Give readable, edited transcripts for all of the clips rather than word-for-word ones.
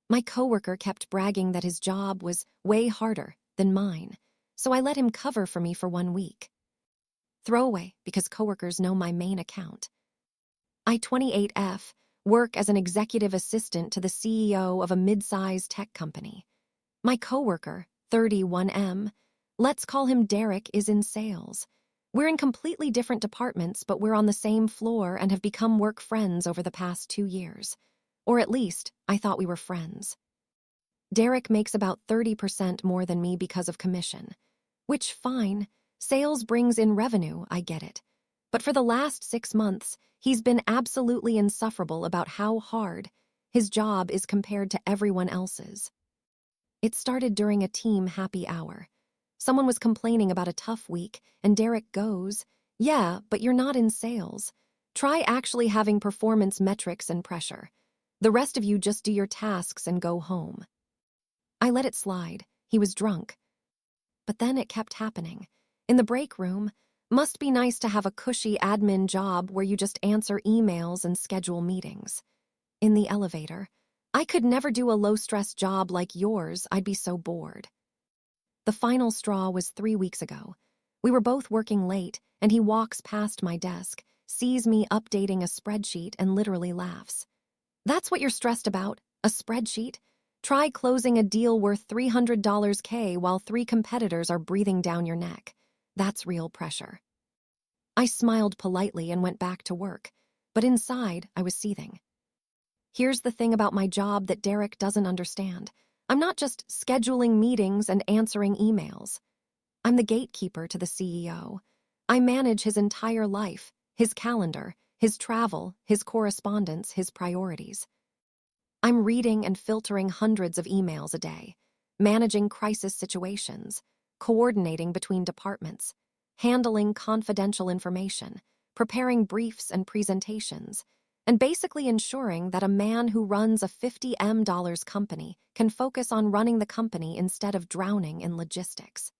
My coworker kept bragging that his job was way harder than mine, so I let him cover for me for 1 week. Throwaway, because coworkers know my main account. I, 28F, work as an executive assistant to the CEO of a mid-sized tech company. My coworker, 31M, let's call him Derek, is in sales. We're in completely different departments, but we're on the same floor and have become work friends over the past 2 years. Or at least, I thought we were friends. Derek makes about 30% more than me because of commission. Which, fine, sales brings in revenue, I get it. But for the last 6 months, he's been absolutely insufferable about how hard his job is compared to everyone else's. It started during a team happy hour. Someone was complaining about a tough week, and Derek goes, "Yeah, but you're not in sales. Try actually having performance metrics and pressure. The rest of you just do your tasks and go home." I let it slide. He was drunk. But then it kept happening. In the break room, must be nice to have a cushy admin job where you just answer emails and schedule meetings. In the elevator, I could never do a low-stress job like yours, I'd be so bored. The final straw was 3 weeks ago. We were both working late, and he walks past my desk, sees me updating a spreadsheet, and literally laughs. "That's what you're stressed about? A spreadsheet? Try closing a deal worth $300 K while 3 competitors are breathing down your neck. That's real pressure." I smiled politely and went back to work, but inside I was seething. Here's the thing about my job that Derek doesn't understand. I'm not just scheduling meetings and answering emails. I'm the gatekeeper to the CEO. I manage his entire life, his calendar, his travel, his correspondence, his priorities. I'm reading and filtering hundreds of emails a day, managing crisis situations, coordinating between departments, handling confidential information, preparing briefs and presentations, and basically ensuring that a man who runs a $50 million company can focus on running the company instead of drowning in logistics.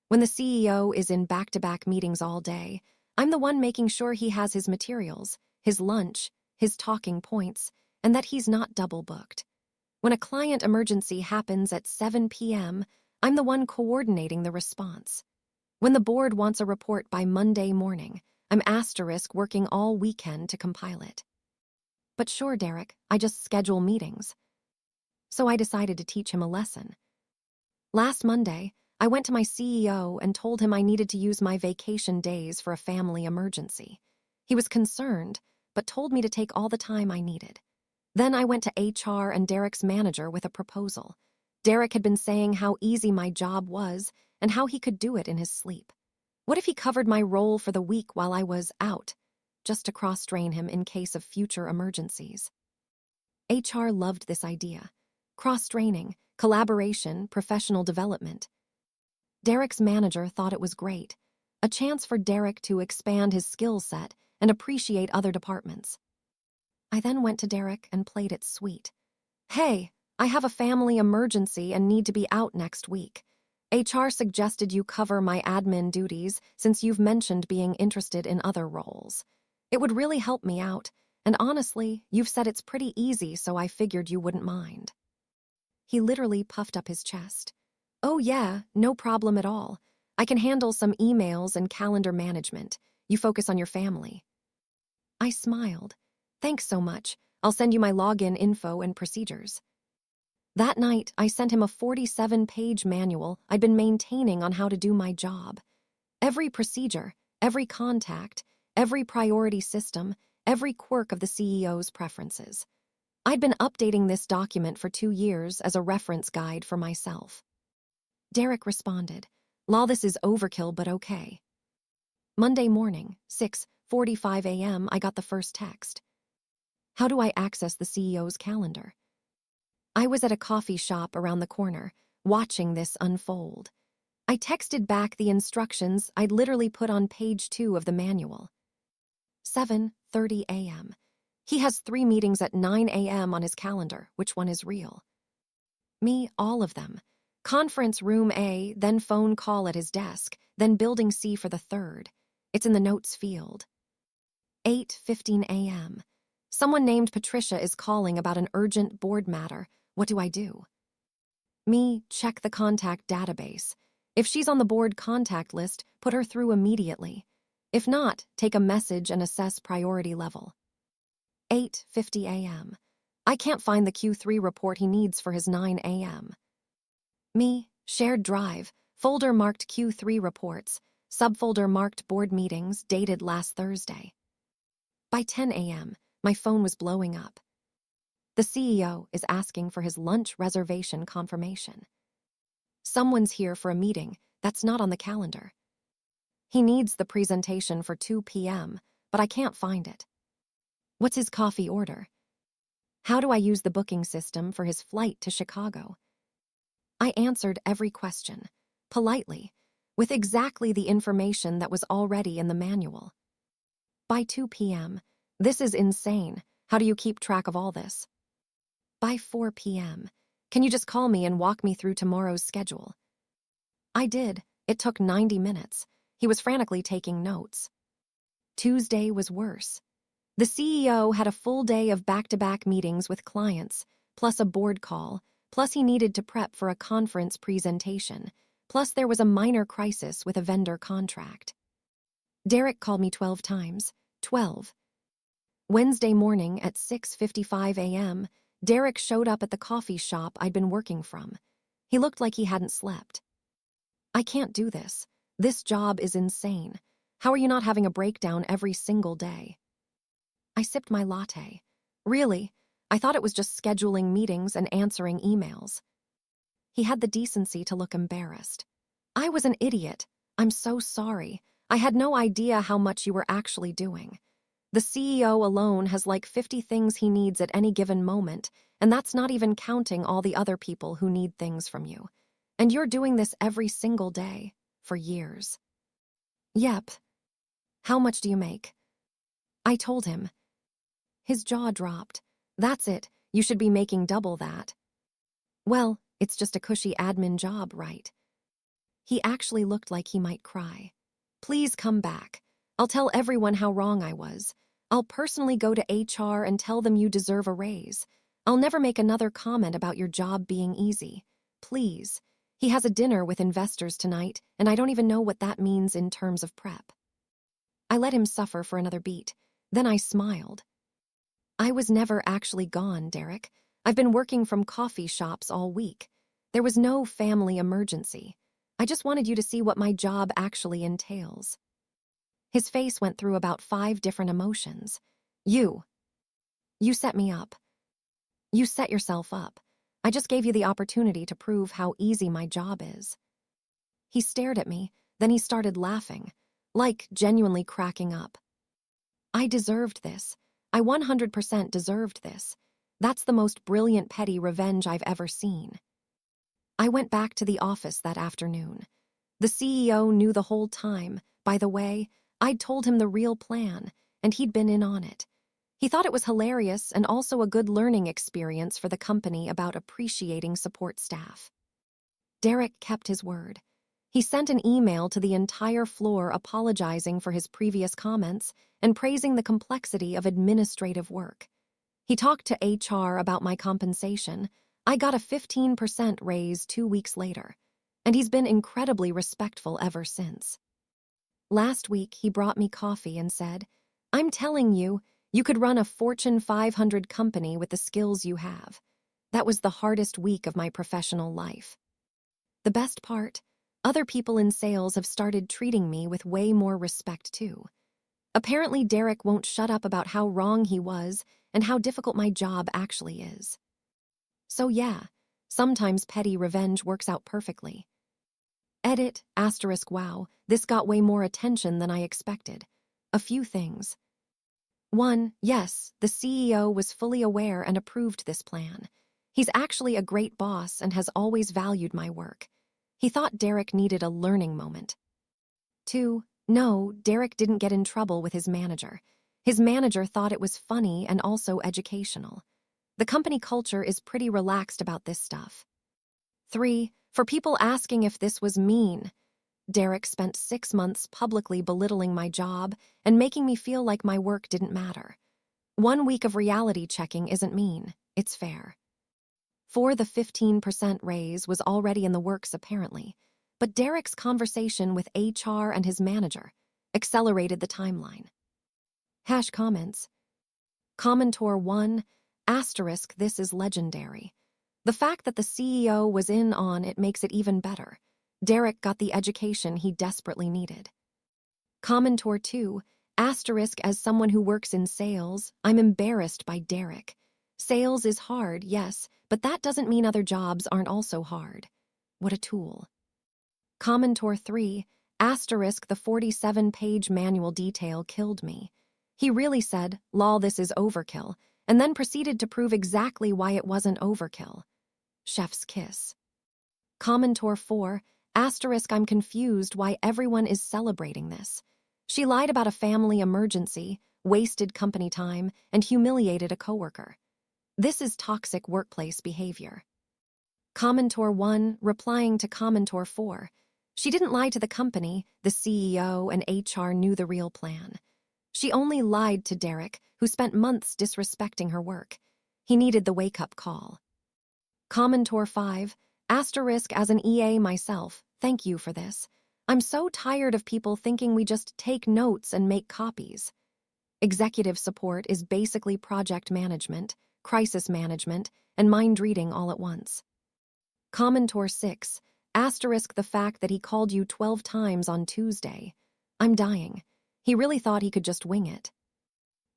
When the CEO is in back-to-back meetings all day, I'm the one making sure he has his materials, his lunch, his talking points, and that he's not double-booked. When a client emergency happens at 7 p.m., I'm the one coordinating the response. When the board wants a report by Monday morning, I'm working all weekend to compile it. But sure, Derek, I just schedule meetings. So I decided to teach him a lesson. Last Monday, I went to my CEO and told him I needed to use my vacation days for a family emergency. He was concerned, but told me to take all the time I needed. Then I went to HR and Derek's manager with a proposal. Derek had been saying how easy my job was and how he could do it in his sleep. What if he covered my role for the week while I was out, just to cross-train him in case of future emergencies? HR loved this idea. Cross-training, collaboration, professional development. Derek's manager thought it was great, a chance for Derek to expand his skill set and appreciate other departments. I then went to Derek and played it sweet. "Hey, I have a family emergency and need to be out next week. HR suggested you cover my admin duties since you've mentioned being interested in other roles. It would really help me out, and honestly, you've said it's pretty easy, so I figured you wouldn't mind." He literally puffed up his chest. "Oh yeah, no problem at all. I can handle some emails and calendar management. You focus on your family." I smiled. "Thanks so much. I'll send you my login info and procedures." That night, I sent him a 47-page manual I'd been maintaining on how to do my job. Every procedure, every contact, every priority system, every quirk of the CEO's preferences. I'd been updating this document for 2 years as a reference guide for myself. Derek responded, "Law, this is overkill, but okay." Monday morning, 6:45 a.m., I got the first text. How do I access the CEO's calendar? I was at a coffee shop around the corner, watching this unfold. I texted back the instructions I'd literally put on page 2 of the manual. 7:30 a.m. He has 3 meetings at 9 a.m. on his calendar. Which one is real? Me, all of them. Conference room A, then phone call at his desk, then building C for the 3rd. It's in the notes field. 8:15 a.m. Someone named Patricia is calling about an urgent board matter. What do I do? Me, check the contact database. If she's on the board contact list, put her through immediately. If not, take a message and assess priority level. 8:50 a.m. I can't find the Q3 report he needs for his 9 a.m. Me, shared drive, folder marked Q3 reports, subfolder marked board meetings, dated last Thursday. By 10 a.m., my phone was blowing up. The CEO is asking for his lunch reservation confirmation. Someone's here for a meeting that's not on the calendar. He needs the presentation for 2 p.m., but I can't find it. What's his coffee order? How do I use the booking system for his flight to Chicago? I answered every question, politely, with exactly the information that was already in the manual. By 2 p.m., this is insane. How do you keep track of all this? By 4 p.m., can you just call me and walk me through tomorrow's schedule? I did. It took 90 minutes. He was frantically taking notes. Tuesday was worse. The CEO had a full day of back-to-back meetings with clients, plus a board call, plus he needed to prep for a conference presentation, plus there was a minor crisis with a vendor contract. Derek called me 12 times. 12. Wednesday morning at 6:55 a.m., Derek showed up at the coffee shop I'd been working from. He looked like he hadn't slept. I can't do this. This job is insane. How are you not having a breakdown every single day? I sipped my latte. Really? I thought it was just scheduling meetings and answering emails. He had the decency to look embarrassed. I was an idiot. I'm so sorry. I had no idea how much you were actually doing. The CEO alone has like 50 things he needs at any given moment, and that's not even counting all the other people who need things from you. And you're doing this every single day, for years. Yep. How much do you make? I told him. His jaw dropped. That's it. You should be making double that. Well, it's just a cushy admin job, right? He actually looked like he might cry. Please come back. I'll tell everyone how wrong I was. I'll personally go to HR and tell them you deserve a raise. I'll never make another comment about your job being easy. Please. He has a dinner with investors tonight, and I don't even know what that means in terms of prep. I let him suffer for another beat. Then I smiled. I was never actually gone, Derek. I've been working from coffee shops all week. There was no family emergency. I just wanted you to see what my job actually entails. His face went through about 5 different emotions. You set me up. You set yourself up. I just gave you the opportunity to prove how easy my job is. He stared at me, then he started laughing, like genuinely cracking up. I deserved this. I 100% deserved this. That's the most brilliant petty revenge I've ever seen. I went back to the office that afternoon. The CEO knew the whole time. By the way, I'd told him the real plan, and he'd been in on it. He thought it was hilarious and also a good learning experience for the company about appreciating support staff. Derek kept his word. He sent an email to the entire floor apologizing for his previous comments and praising the complexity of administrative work. He talked to HR about my compensation. I got a 15% raise 2 weeks later, and he's been incredibly respectful ever since. Last week, he brought me coffee and said, I'm telling you, you could run a Fortune 500 company with the skills you have. That was the hardest week of my professional life. The best part, other people in sales have started treating me with way more respect too. Apparently, Derek won't shut up about how wrong he was and how difficult my job actually is. So yeah, sometimes petty revenge works out perfectly. Edit, *wow, this got way more attention than I expected. A few things. 1. Yes, the CEO was fully aware and approved this plan. He's actually a great boss and has always valued my work. He thought Derek needed a learning moment. 2. No, Derek didn't get in trouble with his manager. His manager thought it was funny and also educational. The company culture is pretty relaxed about this stuff. 3. For people asking if this was mean, Derek spent 6 months publicly belittling my job and making me feel like my work didn't matter. 1 week of reality checking isn't mean, it's fair. The 15% raise was already in the works apparently, but Derek's conversation with HR and his manager accelerated the timeline. Comments. Commentor 1, asterisk, this is legendary. The fact that the CEO was in on it makes it even better. Derek got the education he desperately needed. Commentor 2, asterisk, as someone who works in sales, I'm embarrassed by Derek. Sales is hard, yes, but that doesn't mean other jobs aren't also hard. What a tool. Commentor 3, asterisk, the 47-page manual detail killed me. He really said, lol, this is overkill, and then proceeded to prove exactly why it wasn't overkill. Chef's kiss. Commentor 4, asterisk, I'm confused why everyone is celebrating this. She lied about a family emergency, wasted company time, and humiliated a coworker. This is toxic workplace behavior. Commentor 1, replying to Commentor 4, she didn't lie to the company, the CEO and HR knew the real plan. She only lied to Derek, who spent months disrespecting her work. He needed the wake-up call. Commentor 5, asterisk, as an EA myself, thank you for this. I'm so tired of people thinking we just take notes and make copies. Executive support is basically project management, crisis management, and mind reading all at once. Commentor 6, asterisk, the fact that he called you 12 times on Tuesday. I'm dying. He really thought he could just wing it.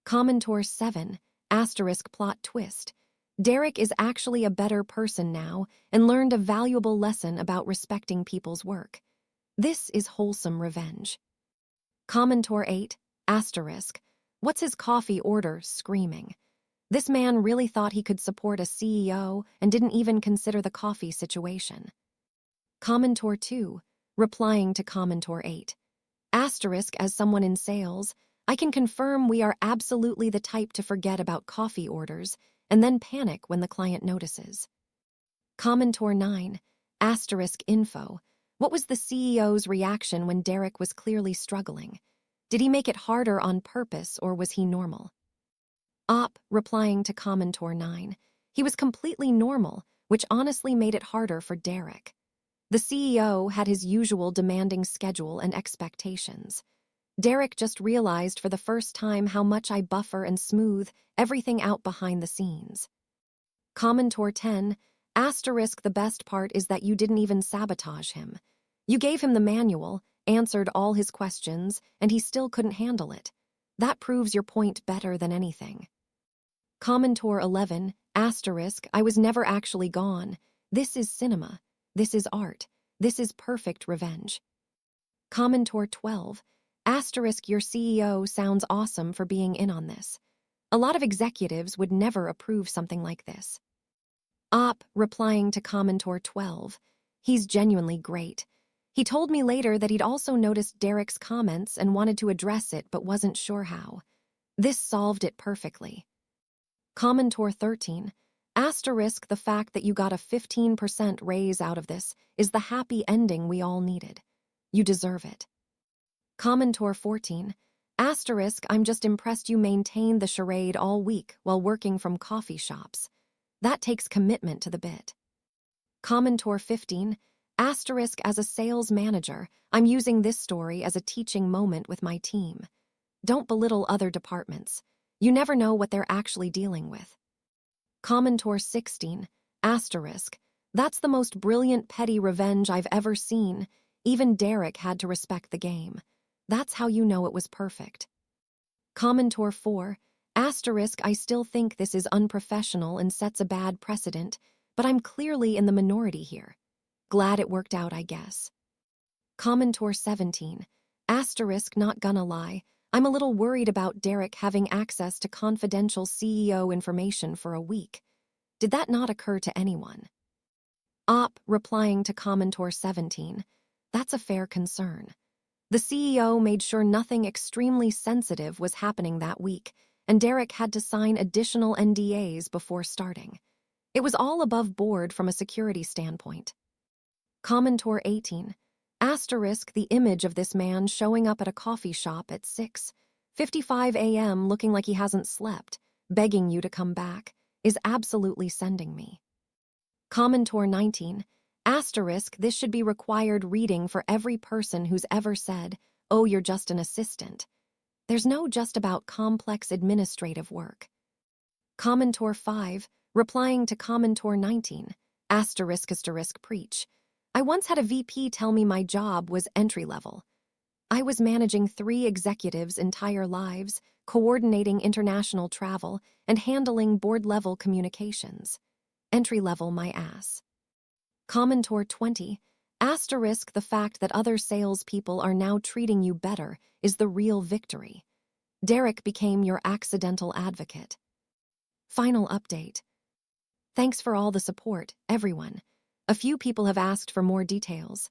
Commentor 7, asterisk, plot twist. Derek is actually a better person now and learned a valuable lesson about respecting people's work. This is wholesome revenge. Commentor 8, asterisk, what's his coffee order screaming? This man really thought he could support a CEO and didn't even consider the coffee situation. Commentor 2, replying to Commentor 8, asterisk, as someone in sales, I can confirm we are absolutely the type to forget about coffee orders and then panic when the client notices. Commentor 9, asterisk, info, what was the CEO's reaction when Derek was clearly struggling? Did he make it harder on purpose or was he normal? Replying to Commentor 9, he was completely normal, which honestly made it harder for Derek. The CEO had his usual demanding schedule and expectations. Derek just realized for the first time how much I buffer and smooth everything out behind the scenes. Commentor 10, asterisk, the best part is that you didn't even sabotage him. You gave him the manual, answered all his questions, and he still couldn't handle it. That proves your point better than anything. Commentor 11, asterisk, I was never actually gone. This is cinema. This is art. This is perfect revenge. Commentor 12, asterisk, your CEO sounds awesome for being in on this. A lot of executives would never approve something like this. Replying to Commentor 12, he's genuinely great. He told me later that he'd also noticed Derek's comments and wanted to address it but wasn't sure how. This solved it perfectly. Commentor 13, asterisk, the fact that you got a 15% raise out of this is the happy ending we all needed. You deserve it. Commentor 14, asterisk, I'm just impressed you maintained the charade all week while working from coffee shops. That takes commitment to the bit. Commentor 15, asterisk, as a sales manager, I'm using this story as a teaching moment with my team. Don't belittle other departments. You never know what they're actually dealing with. Commentor 16, asterisk, that's the most brilliant petty revenge I've ever seen. Even Derek had to respect the game. That's how you know it was perfect. Commentor 4, asterisk, I still think this is unprofessional and sets a bad precedent, but I'm clearly in the minority here. Glad it worked out, I guess. Commentor 17, asterisk, not gonna lie, I'm a little worried about Derek having access to confidential CEO information for a week. Did that not occur to anyone? Replying to Commentor 17, that's a fair concern. The CEO made sure nothing extremely sensitive was happening that week, and Derek had to sign additional NDAs before starting. It was all above board from a security standpoint. Commentor 18, asterisk, the image of this man showing up at a coffee shop at 6:55 a.m. looking like he hasn't slept, begging you to come back, is absolutely sending me. Commentor 19. Asterisk, this should be required reading for every person who's ever said, "Oh, you're just an assistant." There's no just about complex administrative work. Commentor 5, replying to Commentor 19. Asterisk preach. I once had a VP tell me my job was entry level. I was managing 3 executives' entire lives, coordinating international travel, and handling board-level communications. Entry level my ass. Commentor 20. Asterisk, the fact that other salespeople are now treating you better is the real victory. Derek became your accidental advocate. Final update. Thanks for all the support, everyone. A few people have asked for more details.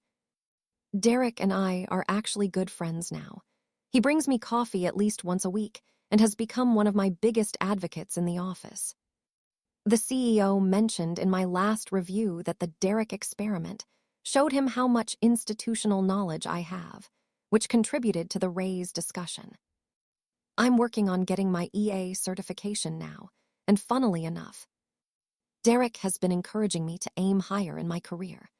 Derek and I are actually good friends now. He brings me coffee at least once a week and has become one of my biggest advocates in the office. The CEO mentioned in my last review that the Derek experiment showed him how much institutional knowledge I have, which contributed to the raise discussion. I'm working on getting my EA certification now, and funnily enough, Derek has been encouraging me to aim higher in my career.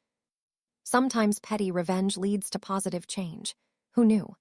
Sometimes petty revenge leads to positive change. Who knew?